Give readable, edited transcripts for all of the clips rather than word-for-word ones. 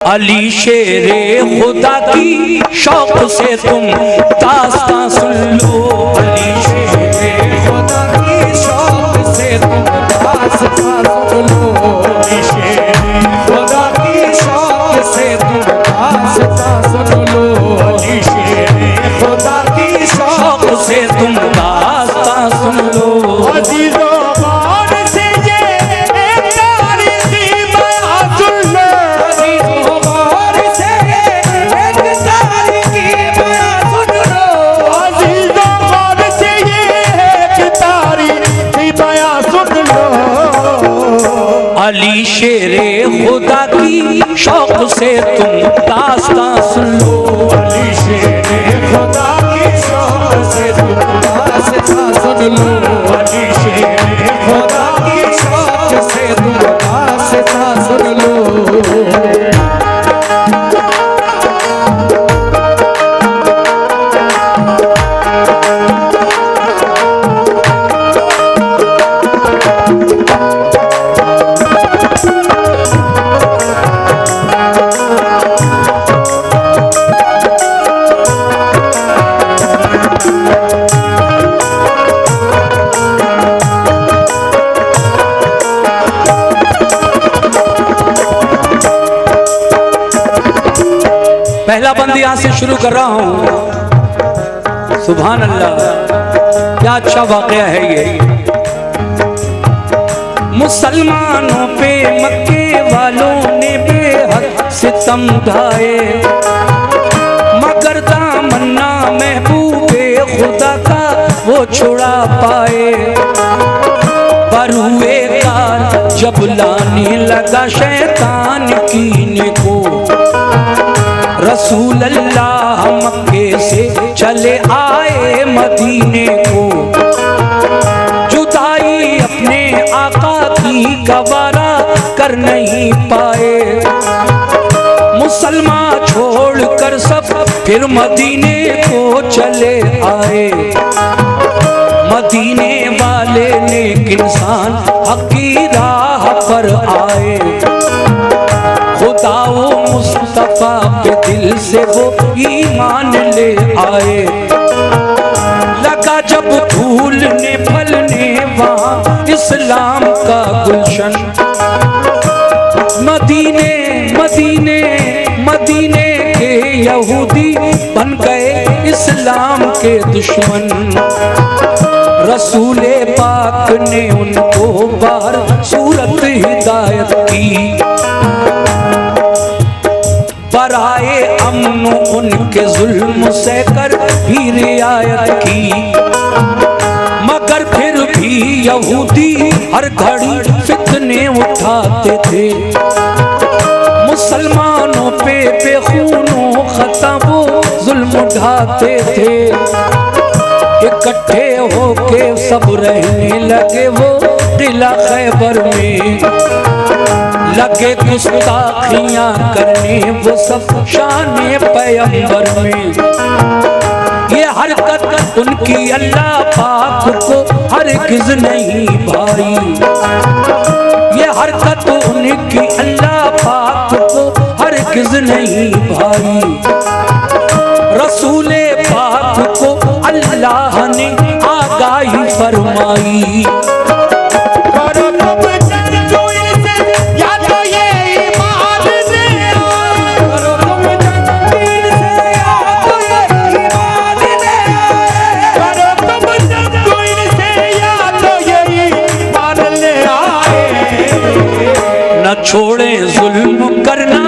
अली शेरे खुदा की शौक से तुम दास्तां सुन लो। अली शेरे खुदा की शौक से तुम दास्तां सुन लो। अली शेरे खुदा की शौक से तुम दास्तां सुन लो। अली शेरे खुदा की शौक से तुम दास्तां सुन लो। अजीजों अली शेरे खुदा की शौक से तुम दास्तां सुन लो। अली शेरे खुदा की शौक से तुम दास्तां सुन लो। अली शेरे खुदा की शौक से तुम दास्तां सुन लो। पहला बंद यहां से शुरू कर रहा हूं। सुभान अल्लाह, क्या अच्छा वाकया है ये। मुसलमानों पे मक्के वालों ने बेहद सितम ढाए, मगर दामन्ना महबूबे खुदा का वो छुड़ा पाए। पर हुए कार जब लाने लगा शैतान कीने को, रसूल अल्लाह मक्के से चले आए मदीने को। जुदाई अपने आका की गवारा कर नहीं पाए, मुसलमान छोड़कर सब फिर मदीने को चले आए। मदीने वाले नेक इंसान हक की राह पर आए, खुदा वो मुस्तफा के दिल से वो ईमान ले आए। लगा जब फूलने फलने वहाँ इस्लाम का गुलशन, मदीने मदीने मदीने के यहूदी बन गए इस्लाम के दुश्मन। रसूले पाक ने उनको बार सूरत हिदायत की, बराए अमन उनके जुल्म से कर भी रियायत की। मगर फिर भी यहूदी हर घड़ी फितने उठाते थे, मुसलमानों पे बेखूनों खता वो जुल्म उठाते थे। इकट्ठे होके सब रहने लगे वो किला खैबर में, लगे गुस्ताखियां करने वो सब शाने पैगंबर में। ये हरकत उनकी अल्लाह पाक को हरगिज़ नहीं भाई, ये हरकत उनकी अल्लाह पाक को हरगिज़ नहीं भाई। रसूले पाक को अल्लाह ने आगाही फरमाई, छोड़े जुल्म करना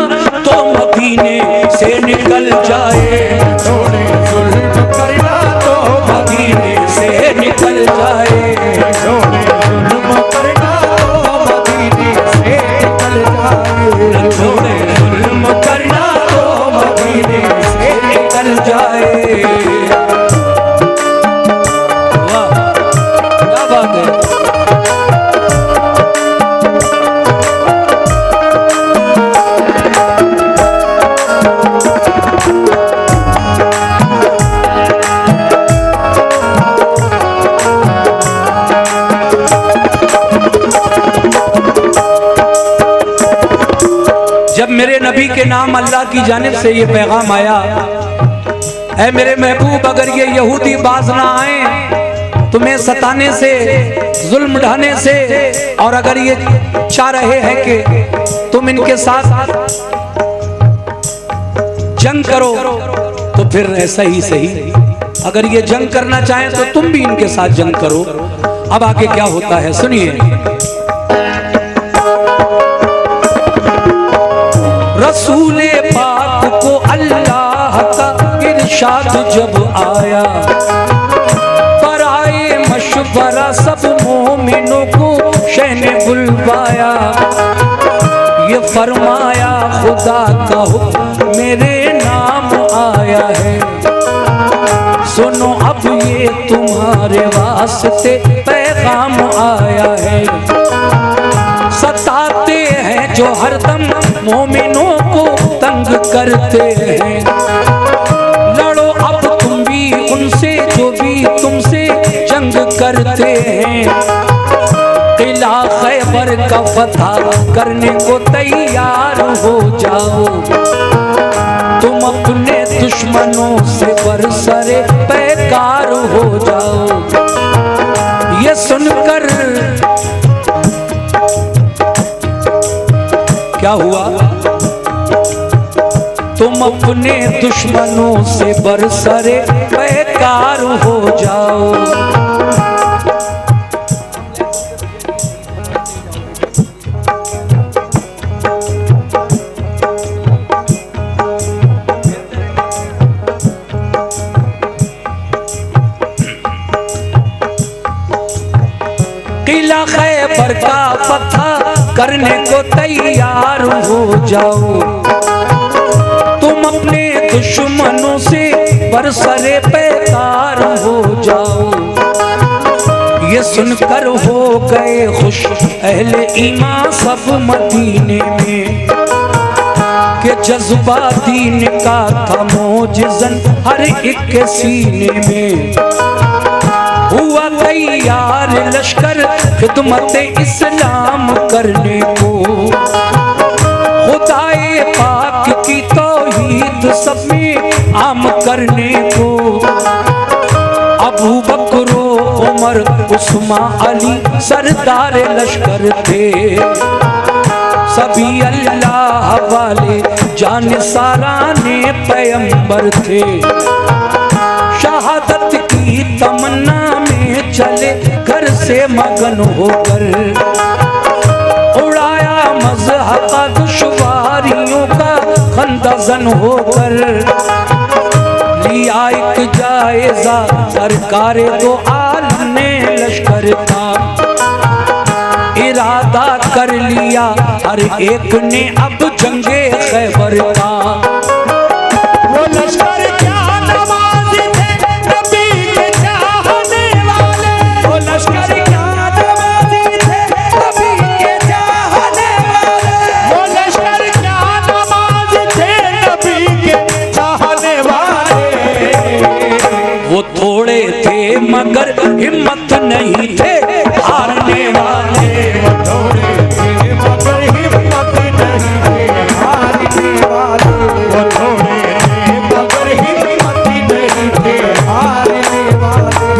तो मदीने से निकल जाए। छोड़े जुल्म करना तो मदीने से निकल जाए। छोड़े जुल्म करना तो मदीने से निकल जाए। छोड़े जुल्म करना तो मदीने से निकल जाए। वाह, क्या बात है। के नाम अल्लाह की जानिब से ये पैगाम आया, ऐ मेरे महबूब अगर ये यहूदी बाज ना आए तुम्हें सताने से, जुल्म ढाने से, और अगर ये चाह रहे हैं कि तुम इनके साथ जंग करो तो फिर ऐसा ही सही, अगर ये जंग करना चाहें तो तुम भी इनके साथ जंग करो। अब आगे क्या होता है सुनिए। रसूले पाक को अल्लाह का इरशाद जब आया, पर आए मशवरा सब मोमिनों को शह ने बुलवाया। ये फरमाया खुदा का हुक्म मेरे नाम आया है, सुनो अब ये तुम्हारे वास्ते पैगाम आया है। सताते हैं जो हरदम मोमिनों को तंग करते हैं, लड़ो अब तुम भी उनसे जो भी तुमसे जंग करते हैं। किला खैबर का फतह करने को तैयार हो जाओ, तुम अपने दुश्मनों से बरसरे पैकार हो जाओ। ये सुनकर क्या हुआ, तुम अपने दुश्मनों से बरसरे पैकार हो जाओ। किला खैबर का फतह करने को तैयार हो जाओ, तुम अपने दुश्मनों से बरसरे पैकार हो जाओ। ये सुनकर हो गए खुश अहले ईमान सब मदीने में, कि जज्बा दीन का था मोजिज़न हर एक के सीने में। हुआ तैयार लश्कर खिदमत इस्लाम करने को, खुदाए पाक की तौहीद सब में आम करने को। अबू बकर उमर उस्मान अली सरदार लश्कर थे, सभी अल्लाह वाले जानिसाराने पैगंबर थे। शहादत की तमन्ना में चले घर से मगन होकर, उड़ाया मज़हक़ दुश्वारियों का खंदज़न होकर। लिया एक जायज़ा सरकार दो आलम ने लश्कर का, इरादा कर लिया हर एक ने अब जंगे खैबर का। वो लश्कर क्या नमाज़ी थे नबी के चाहने वाले, वो लश्कर क्या नमाज़ी थे नबी के चाहने वाले, वो लश्कर क्या नमाज़ी थे नबी के चाहने वाले। वो थोड़े थे मगर हिम्मत नहीं थे हारने वाले, वो थोड़े थे मगर हिम्मत नहीं थे हारने वाले, वो थोड़े थे मगर हिम्मत नहीं थे हारने वाले।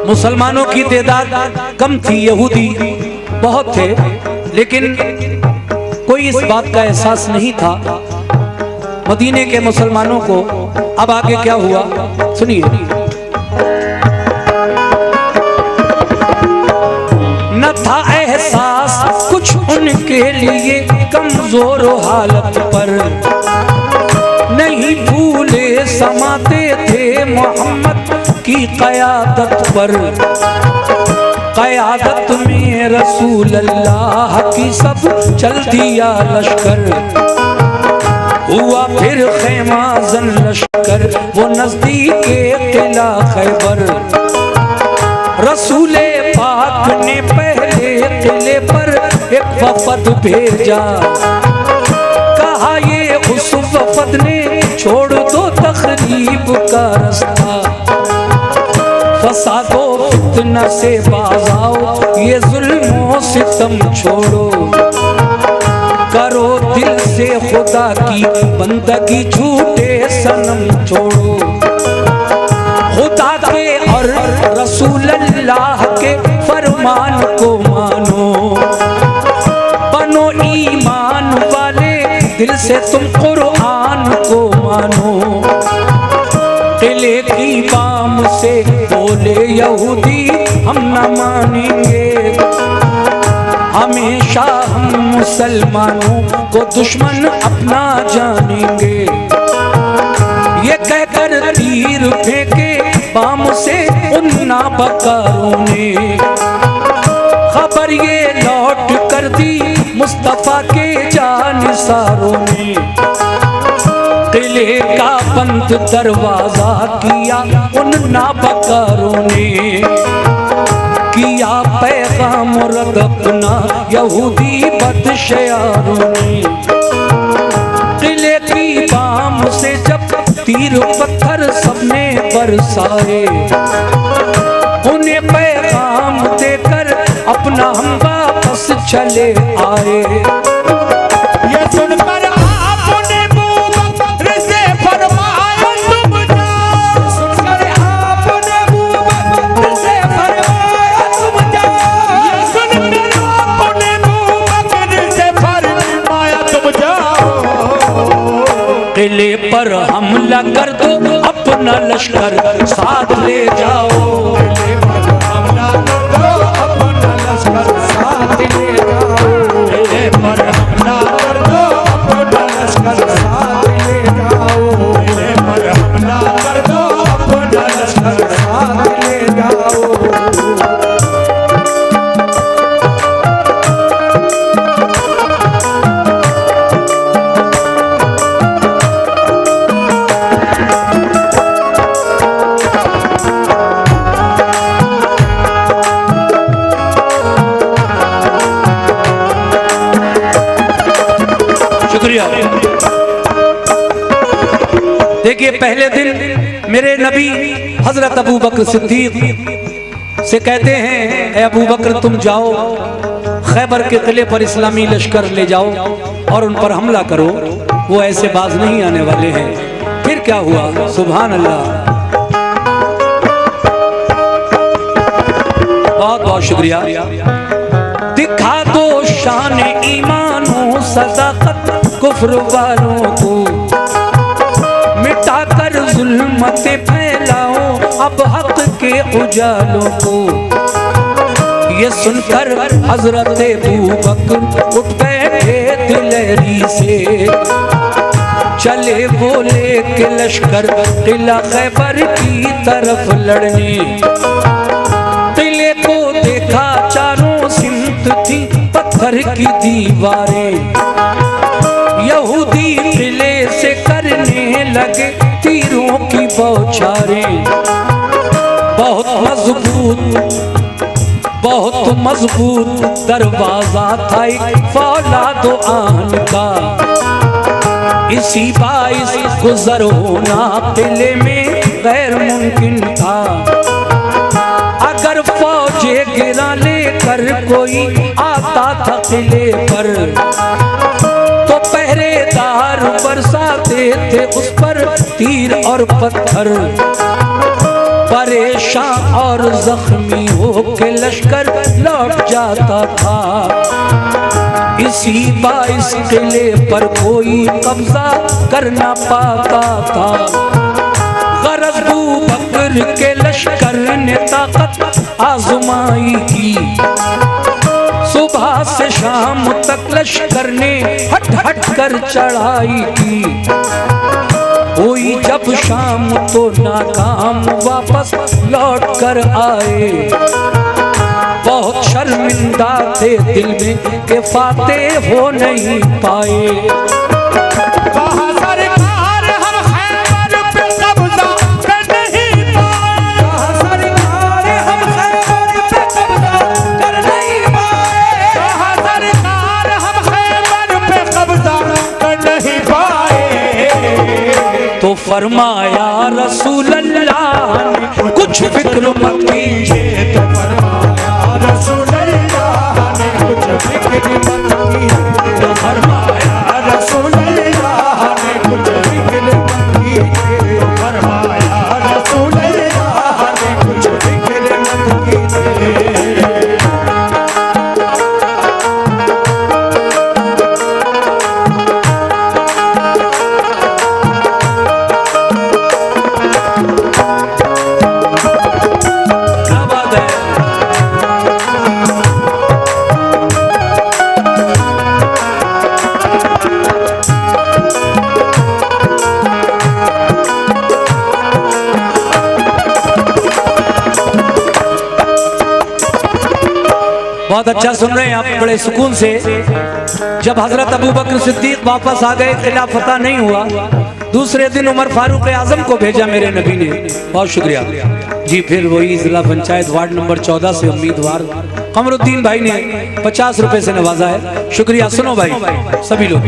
मुसलमानों की तादाद कम थी, यहूदी बहुत थे, लेकिन कोई इस बात का एहसास नहीं था मदीने के मुसलमानों को। अब आगे क्या हुआ सुनिए। न था एहसास कुछ उनके लिए कमजोर हालत पर, नहीं भूले समाते थे मोहम्मद की क़यादत पर। क़यादत में रसूल अल्लाह की सब चल दिया लश्कर। हुआ फिर खैमा जन लश्कर वो नजदीक किला खैबर। रसूले पाक ने पहले किले पर एक वफद भेजा। कहा ये उस वफद ने छोड़ दो तखरीब का रास्ता। फसादो फितना से बाज आओ ये जुल्मों सितम छोड़ो। करो दिल से खुदा की बंदगी झूठे सनम छोड़ो। खुदा के और रसूल अल्लाह के फरमान को मानो। बनो ईमान वाले दिल से तुम कुरान को मानो। किले की बाम से बोले यहूदी हम न मानेंगे। हमेशा हम मुसलमानों को दुश्मन अपना जानेंगे। ये कहकर तीर फेंके बाम से उन नाबकारों ने। खबर ये लौट कर दी मुस्तफा के जानिसारों ने। किले का बंद दरवाजा किया उन नाबकारों ने। किया पैगाम रद्द अपना यहूदी बदशयारों ने। किले की बाम से जब तीर पत्थर सबने बरसाए। उन्हें पैगाम देकर अपना हम वापस चले आए। ये सुनकर आपने बूबकर से फरमाया तुम जाओ। सुनकर आपने बूबकर से फरमाया तुम जाओ। ये सुनकर आपने बूबकर से फरमाया तुम जाओ। किले पर हमला कर दो अपना लश्कर साथ ले जाओ। किले पर हमला कर दो अपना लश्कर साथ ले जाओ। किले पर हमला कर दो अपना लश्कर साथ ले जाओ। किले पर हमला कर दो अपना लश्कर साथ ले जाओ। शुक्रिया। देखिए पहले दिन मेरे नबी हजरत अबू बकर सिद्दीक से कहते हैं, ए अबू बकर तुम जाओ खैबर के किले पर इस्लामी लश्कर ले जाओ और उन पर हमला करो। वो ऐसे बाज नहीं आने वाले हैं। फिर क्या हुआ? सुभान अल्लाह। बहुत बहुत शुक्रिया। दिखा दो शान ईमानो सदाकत कुफ्र वालों को। मिटाकर जुल्मते फैलाओ अब हक के उजालों को। ये सुनकर हजरत अबू बकर उठ बैठे दिलेरी से। चले बोले के लश्कर किला खैबर की तरफ लड़ने। किले को देखा चारों सिमत थी पत्थर की दीवारें। यहूदी किले से करने लगे तीरों की बौछारें। बहुत मजबूत दरवाजा था एक फौलाद आन का। इसी बाइस गुजर होना किले में गैर मुमकिन था। अगर फौजे गिरा लेकर कोई आता था किले पर तो पहरेदार बरसाते थे उस पर तीर और पत्थर। परेशान और जख्मी होके लश्कर लौट जाता था। इसी बाइस किले पर कोई कब्जा कर ना पाता था। गरज अबू बकर के लश्कर ने ताकत आजमाई की। सुबह से शाम तक लश्कर ने हट हट कर चढ़ाई की। हुई जब शाम तो नाकाम वापस लौट कर आए। बहुत शर्मिंदा थे दिल में के फाते हो नहीं पाए। कहा सरकार हम खैबर पे कब्जा कर नहीं पाए। कहा सरकार हम खैबर पे कब्जा कर नहीं पाए। कहा सरकार हम खैबर पे कब्जा कर नहीं पाए। तो फरमाया रसूल अल्लाह ने कुछ फिक्र मत कीजिए। तो फरमाया रसूल अल्लाह ने कुछ फिक्र मत कीजिए। तो फरमाया रसूल अल्लाह ने कुछ फिक्र मत कीजिए। तो फरमाया रसूल अल्लाह ने कुछ फिक्र मत कीजिए। क्या बात है। बहुत अच्छा सुन रहे हैं आप बड़े सुकून से। जब हजरत अबू बकर सिद्दीक वापस आ गए, किला फतह नहीं हुआ, दूसरे दिन उमर फारूक आजम को भेजा मेरे नबी ने। बहुत शुक्रिया जी। फिर वही जिला पंचायत वार्ड नंबर 14 से उम्मीदवार कमरुद्दीन भाई ने 50 रुपए से नवाजा है। शुक्रिया। सुनो भाई सभी लोग,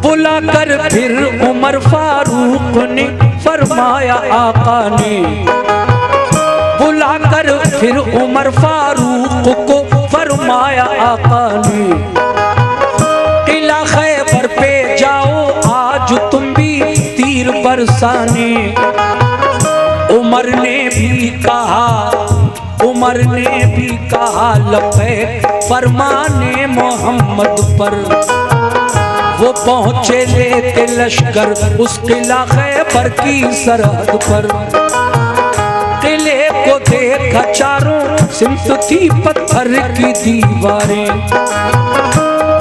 बुलाकर फिर उमर फारूक ने फरमाया आका ने, बुलाकर फिर उमर फारूक को फरमाया आका ने, किला खैबर पे जाओ आज तुम भी तीर बरसाने। उमर ने भी कहा, उमर ने भी कहा लबैक फरमाने मोहम्मद पर। वो पहुंचे लेके लश्कर उस किला खैबर की सरहद पर। किले को देखा चारों सिमत थी पत्थर की दीवारें।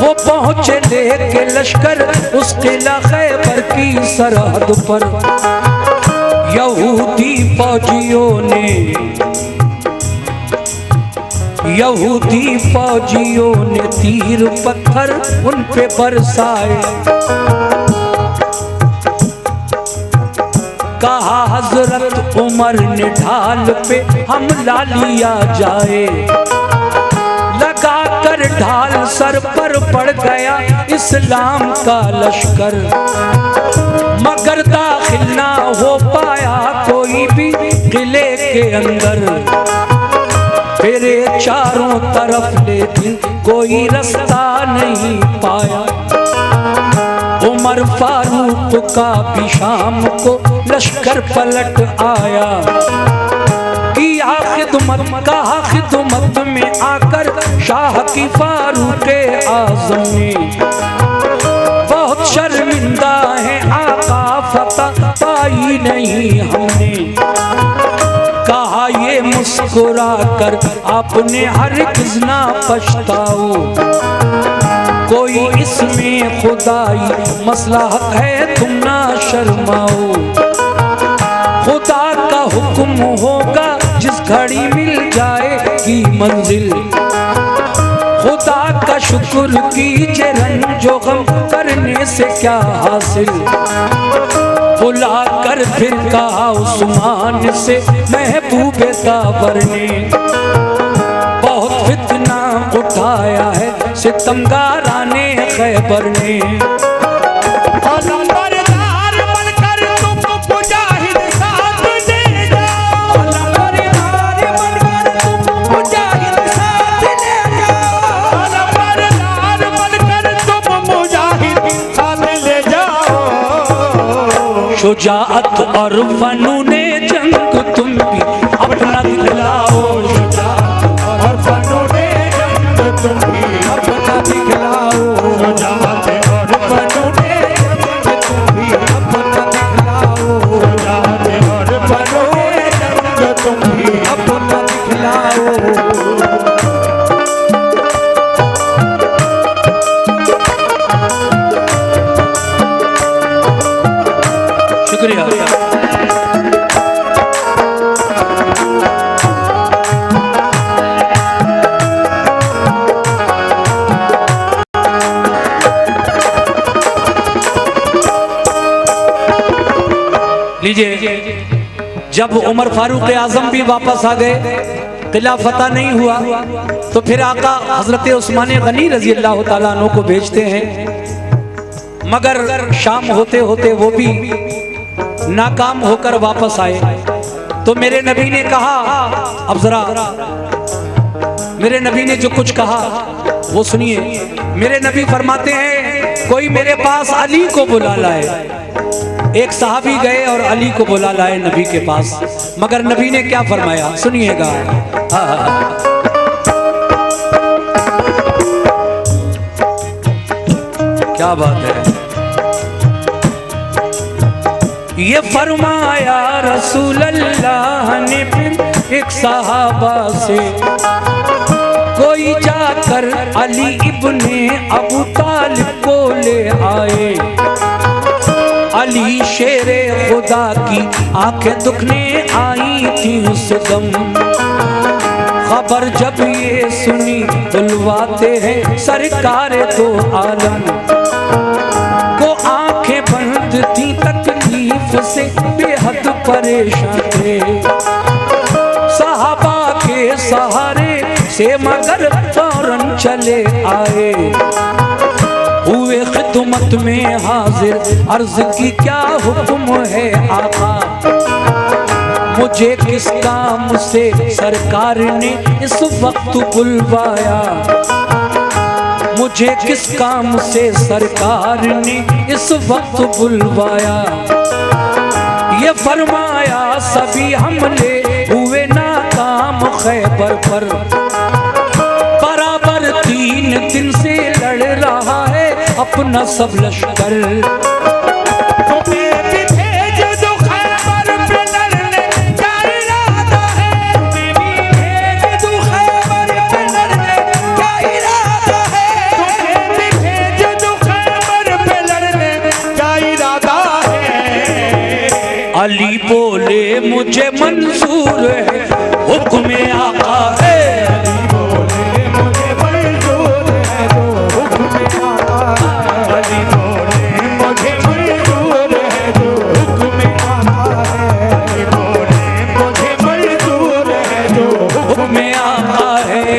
वो पहुंचे लेके लश्कर उस किला खैबर की सरहद पर। यहूदी फौजियों ने, यहूदी फौजियों ने तीर पत्थर उन पे बरसाए। कहा हजरत उमर ने ढाल पे हमला लिया जाए। लगा कर ढाल सर पर पड़ गया इस्लाम का लश्कर, मगर दाखिल ना हो पाया कोई भी किले के अंदर। फिरे चारों तरफ लेकिन कोई रास्ता नहीं पाया। उमर फारूक का भी शाम को लश्कर पलट आया। किया खिदमत, कहा खिदमत में आकर शाह की फारूक आजम ने। बहुत शर्मिंदा है आका फतह पाई नहीं हमने। कहा ये मुस्कुरा कर आपने हरगिज़ ना पछताओ। कोई इसमें खुदाई मसलहत है तुम ना शर्माओ। खुदा का हुक्म होगा जिस घड़ी मिल जाएगी मंजिल। खुदा का शुक्र कीजिए रंजो गम करने से क्या हासिल। बुला कर फिर कहा उस्मान से महबूबे ताबर ने। बहुत फितना उठाया है सितमगाराने खैबर ने। शुजाअत और फनूने जंग तुम भी अपना दिखलाओ। शुजाअत और फनूने जंग तुम भी अपना दिखलाओ। शुजाअत और फनूने जंग तुम भी अपना दिखलाओ। शुजाअत और फनूने जंग तुम भी अपना दिखलाओ। लीजिए, जब उमर फारूक आजम भी वापस आ गए, किला फतह नहीं हुआ, तो फिर आका हजरत उस्मान गनी रजी अल्लाह ताला अन्हु को भेजते हैं, मगर शाम होते होते वो भी नाकाम होकर वापस आए। तो मेरे नबी ने कहा, अब जरा मेरे नबी ने जो कुछ कहा वो सुनिए। मेरे नबी फरमाते हैं, कोई मेरे पास अली को बुला लाए। एक सहाबी गए और अली को बुला लाए नबी के पास, मगर नबी ने क्या फरमाया सुनिएगा। क्या बात है। ये फरमाया रसूल अल्लाह ने फिर एक सहाबा से, कोई जाकर अली इब्ने अबू तालिब को ले आए। अली शेरे खुदा की आंखें दुखने आई थी उस दम, खबर जब ये सुनी बुलवाते हैं सरकार दो आलम को। आंखें बंद थी तकलीफ से बेहद परेशान थे, सहाबा के सहारे से मगर फौरन चले आए। हुए खिदमत में हाजिर, अर्ज की क्या हुक्म है आका, मुझे किस काम से सरकार ने इस वक्त बुलवाया। मुझे किस काम से सरकार ने इस वक्त बुलवाया। ये फरमाया सभी हमले हुए नाकाम खैबर पर, बराबर 3 दिन से लड़ रहा है अपना सब लश्कर। अली बोले मुझे मंजूर है हुक्म आका है। अली बोले मुझे मंजूर है जो हुक्म आका है। अली बोले मुझे मंजूर है जो हुक्म आका है। अली बोले मुझे मंजूर है जो हुक्म आका है।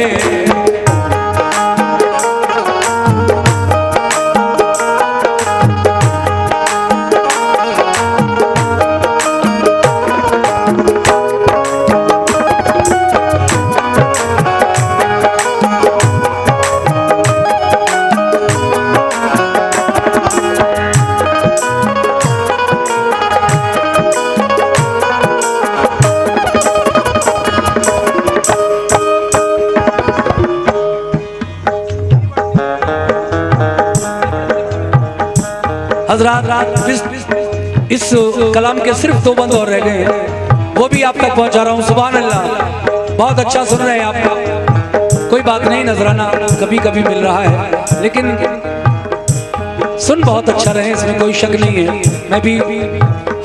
हज़रात, इस कलाम के सिर्फ 2 बंद और रह गए हैं, वो भी आप तक पहुंचा रहा हूँ। सुभान अल्लाह, बहुत अच्छा सुन रहे हैं आप। कोई बात नहीं, नजराना कभी कभी मिल रहा है, लेकिन सुन बहुत अच्छा रहे, इसमें कोई शक नहीं है। मैं भी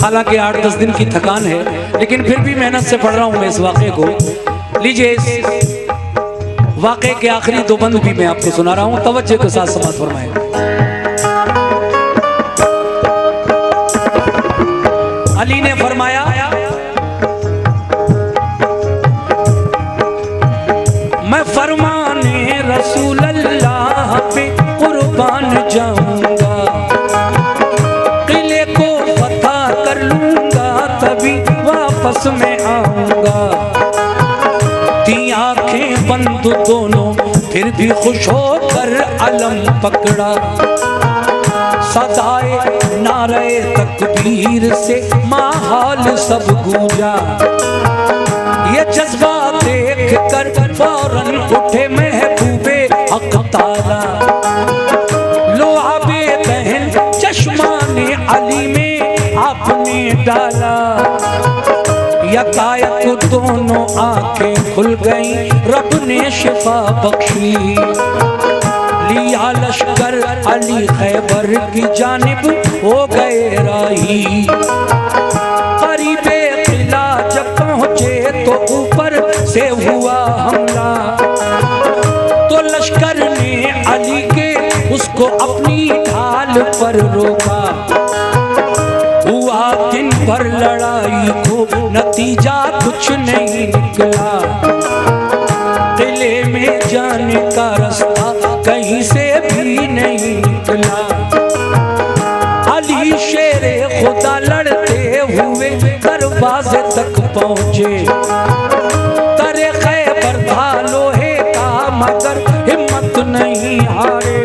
हालांकि 8-10 दिन की थकान है, लेकिन फिर भी मेहनत से पढ़ रहा हूँ मैं इस वाक़े को। लीजिए, इस वाक़े के आखिरी 2 बंद भी मैं आपको सुना रहा हूँ, तवज्जो के साथ समाअत फरमाएं। अली ने फरमाया, मैं फरमाने रसूल अल्लाह पे कुर्बान जाऊंगा, किले को फतह कर लूंगा तभी वापस मैं आऊंगा। थी आंखें बंद दोनों फिर भी खुश होकर अलम पकड़ा, सदाए नारे तकबीर से माहौल सब गूंजा। ये जज्बा देख कर फौरन उठे महबूबे हक ताला, लो आबे दहन चश्मा ने अली में आपने डाला। यकायक दोनों आंखें खुल गई, रब ने शिफा बख्शी। लिया लश्कर अली खैबर की जानिब हो गए राही। करीबे किला जब पहुंचे तो ऊपर से हुआ हमला, तो लश्कर ने अली के उसको अपनी ढाल पर रोका। हुआ दिन भर पर लड़ाई को नतीजा कुछ नहीं निकला। किले में जाने का रास्ता कहीं से भी नहीं निकला। अली शेरे खुदा लड़ते हुए दरवाजे तक पहुंचे। तरे खैबर था लोहे का मगर हिम्मत नहीं हारे।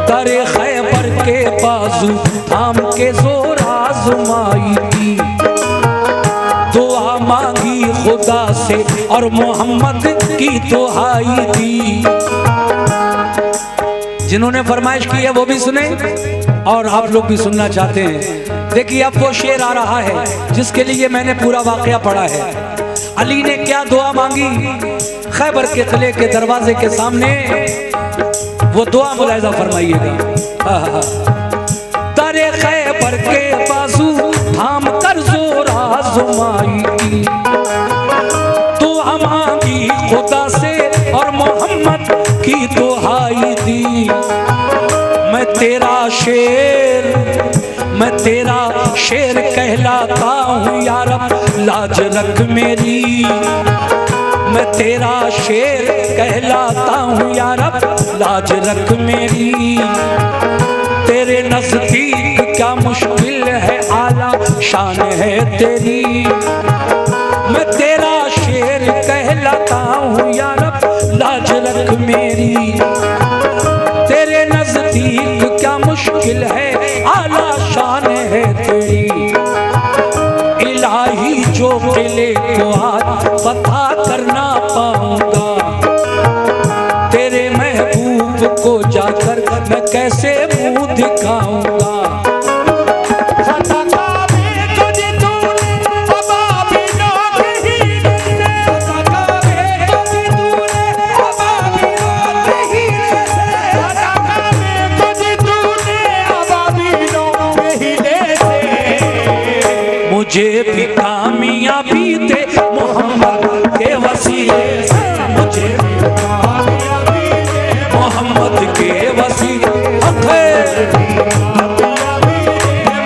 तरे खैबर के बाजू थाम के जोर आजमाई थी। दुआ मांगी खुदा से और मोहम्मद की दुहाई दी। जिन्होंने फरमाइश की है वो भी सुने और आप लोग भी सुनना चाहते हैं। देखिए अब वो शेर आ रहा है जिसके लिए मैंने पूरा वाकया पढ़ा है। अली ने क्या दुआ मांगी खैबर के किले के दरवाजे के सामने, वो दुआ मुलाहिजा फरमाइएगा। तरे खैबर के बाजू थाम कर जोर आजमाई की। दुआ मांगी खुदा से और मोहम्मद की दुहाई दी। मैं तेरा शेर कहलाता हूँ यारब, लाज रख मेरी। मैं तेरा शेर कहलाता हूँ यारब, लाज रख मेरी। तेरे नजदीक क्या मुश्किल है, आला शान है तेरी। मैं तेरा शेर कहलाता हूँ यारब, लाज रख मेरी। तेरे नजदीक क्या मुश्किल है, आला शान है तेरी। इलाही जो किले को आज पता करना पाऊंगा, तेरे महबूब को जाकर मैं कैसे मुंह दिखाऊंगा। मुझे भी कामयाबी दे मोहम्मद के वसीले से। मुझे भी कामयाबी दे मोहम्मद के वसीले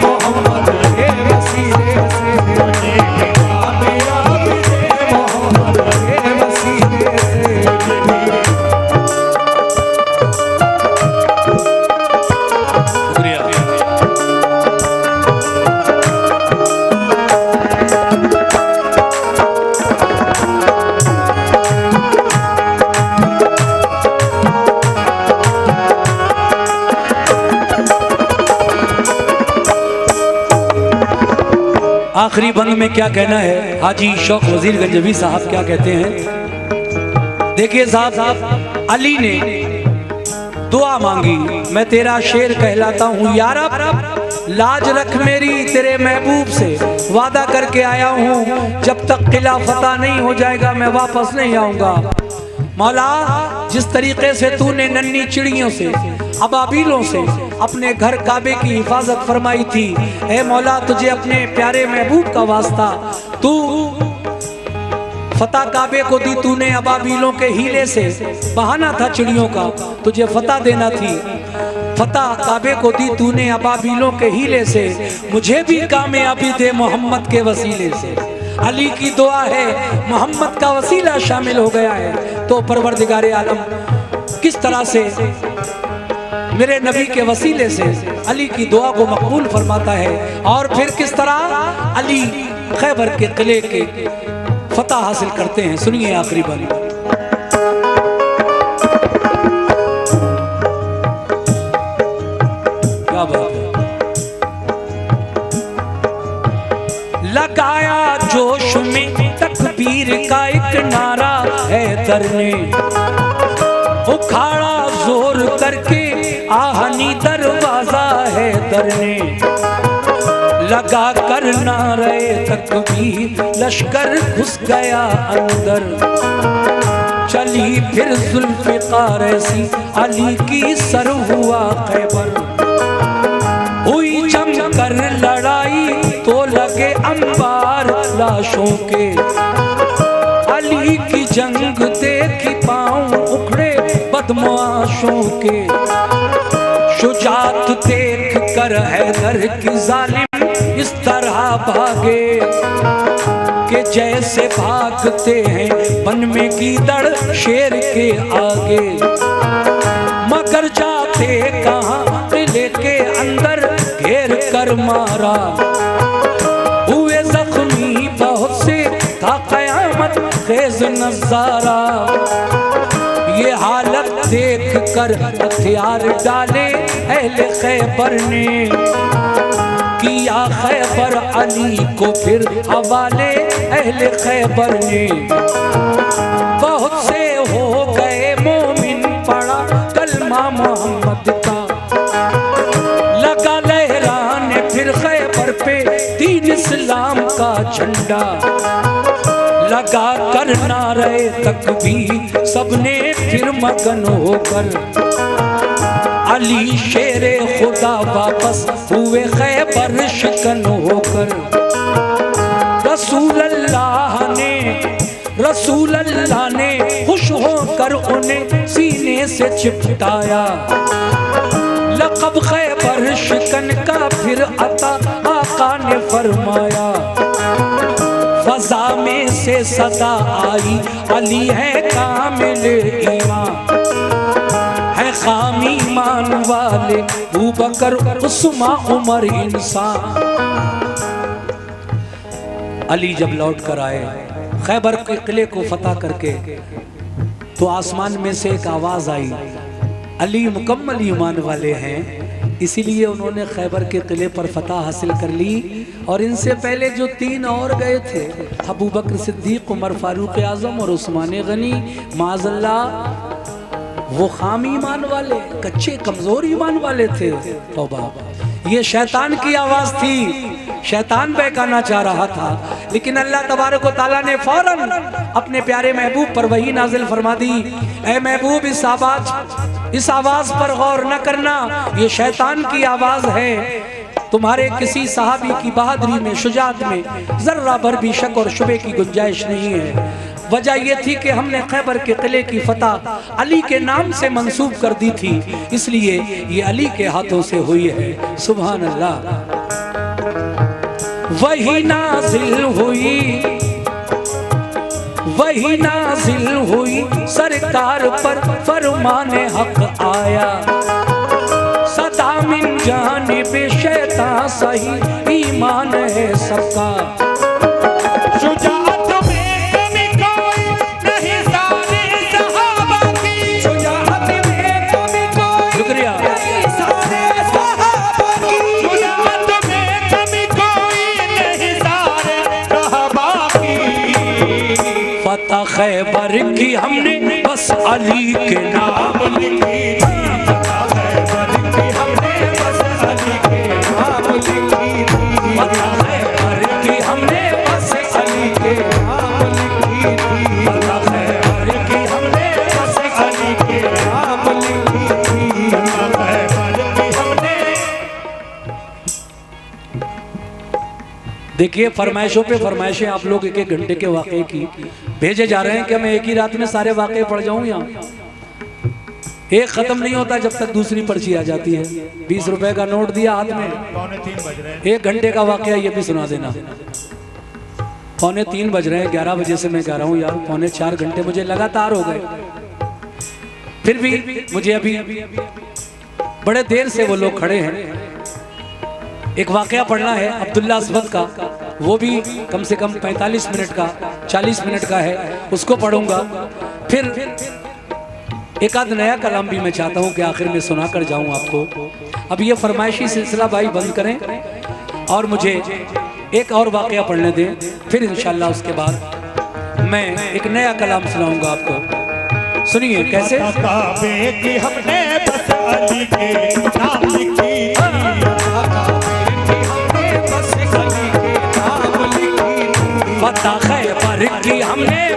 मोहम्मद के वसीले से। मुझे भी कामयाबी दे मोहम्मद के वसीले से। शुक्रिया। आखिरी बंद में क्या कहना है, हाजी शौक वजीर गंजवी साहब क्या कहते हैं। देखिए साहब, अली ने दुआ मांगी, मैं तेरा शेर कहलाता हूँ यारब, लाज रख मेरी। तेरे महबूब से वादा करके आया हूँ, जब तक किला फतह नहीं हो जाएगा मैं वापस नहीं आऊंगा। मौला, जिस तरीके से तूने नन्ही चिड़ियों से, अबाबीलों से अपने घर काबे की हिफाजत फरमाई थी, ऐ मौला तुझे अपने प्यारे महबूब का वास्ता, तू फतह काबे को दी तूने अबाबीलों के हीले से। बहाना था चिड़ियों का, तुझे फतह देना थी। फतह काबे को दी तूने अबाबीलों के हीले से। मुझे भी कामयाबी दे मोहम्मद के वसीले से। अली की दुआ है, मोहम्मद का वसीला शामिल हो गया है तो परवरदिगारे आलम किस तरह से मेरे नबी के वसीले से अली की दुआ को मकबूल फरमाता है। और फिर किस तरह अली खैबर के किले के फतह हासिल करते हैं, सुनिए आखिरी बारी। क्या बात है। लगाया जोश में तकबीर का एक नारा हैदर ने, उखाड़ा जोर करके आहनी दरवाजा हैदर ने। लगा कर नारे तकबीर लश्कर घुस गया अंदर। चली फिर जुल्फ़िकार ऐसी अली की सर हुआ खैबर। हुई जम कर लड़ाई तो लगे अंबार लाशों के। अली की जंग देखी पाँव उखड़े बदमाशों के। शुजात देख कर हैदर की जालिम इस तरह भागे कि जैसे भागते हैं वन में गीदड़ शेर के आगे। मगर जाते कहाँ किले के अंदर घेर कर मारा, हुए जख्मी बहुत से था कयामत खेज नजारा। ये हालत देख कर हथियार डाले अहले खैबर ने, किया खैबर अली को फिर हवाले अहले खैबर ने। बहुत से हो गए मोमिन पड़ा कलमा मोहम्मद का, लगा लहराने फिर खैबर पे दीन इस्लाम का झंडा। लगा कर नारे तकबीर सबने फिर मगन होकर, अली शेरे खुदा वापस हुए खैबर शिकन होकर। रसूल अल्लाह ने खुश होकर उन्हें सीने से चिपटाया। लक़ब खैबर शिकन का फिर अता आका ने फरमाया। फजा में से सदा आई अली है कामिल ईमान, है खामी मान वाले अबू बकर उस्मान उमर इंसान। अली जब लौट कर आए खैबर के किले को फतह करके, तो आसमान में से एक आवाज आई, अली मुकम्मल ईमान वाले हैं, इसीलिए उन्होंने खैबर के किले पर फतह हासिल कर ली। और इनसे पहले जो 3 और गए थे, अबू बकर सिद्दीक, उमर फारूक आजम और उस्मान गनी, माज़अल्लाह वो खाम ईमान वाले, कच्चे कमजोर ईमान वाले थे। तौबा, ये शैतान की आवाज थी, शैतान बहकाना चाह रहा था, लेकिन अल्लाह तबारक व तआला ने फौरन अपने प्यारे महबूब पर वही नाजिल फरमा दी, ऐ महबूब इस आवाज पर गौर न करना, ये शैतान की आवाज है। तुम्हारे किसी सहाबी की बहादुरी में, शुजाअत में जर्रा भर भी शक और शुबे की गुंजाइश नहीं है। वजह यह थी कि हमने खैबर के किले की फतह अली के नाम से मंसूब कर दी थी, इसलिए ये अली के हाथों से हुई है। सुभान अल्लाह। वही नाजिल हुई सरकार पर फरमाने हक आया। सदा मिन जानिब शैतान सही ईमान है सबका। शुजाअत में कमी कोई नहीं सारे सहाबा की, शुजाअत में कमी कोई शुक्रिया नहीं सारे सहाबा की, शुजाअत में कमी कोई नहीं सारे सहाबा की। फतह खैबर की हमने बस अली के नाम लिखी, देखिए फरमाइशों पे फरमाइशें आप लोग एक एक घंटे के वाक़े की भेजे जा रहे हैं कि मैं एक ही रात में सारे वाक़े पढ़ जाऊं। यहाँ एक खत्म नहीं होता जब तक दूसरी पर्ची आ जाती है। 20 रुपए का नोट दिया हाथ में, 1 घंटे का वाक़या ये भी सुना देना। 3:45 बज रहे हैं, 11 बजे से मैं कह रहा हूँ यार 3.25 घंटे मुझे लगातार हो गए, फिर भी मुझे अभी बड़े देर से वो लोग खड़े हैं। एक वाकया पढ़ना है अब्दुल्ला अस्वद का, वो भी कम से कम 45 मिनट का 40 मिनट का है, उसको पढ़ूंगा। फिर एक आध नया कलाम भी मैं चाहता हूँ कि आखिर में सुना कर जाऊँ आपको। अब ये फरमाइशी सिलसिला भाई बंद करें और मुझे एक और वाकया पढ़ने दें, फिर इंशाल्लाह उसके बाद मैं एक नया कलाम सुनाऊंगा आपको। सुनिए कैसे। की हमने बस अली के नाम लिखी, फतह खैबर की हमने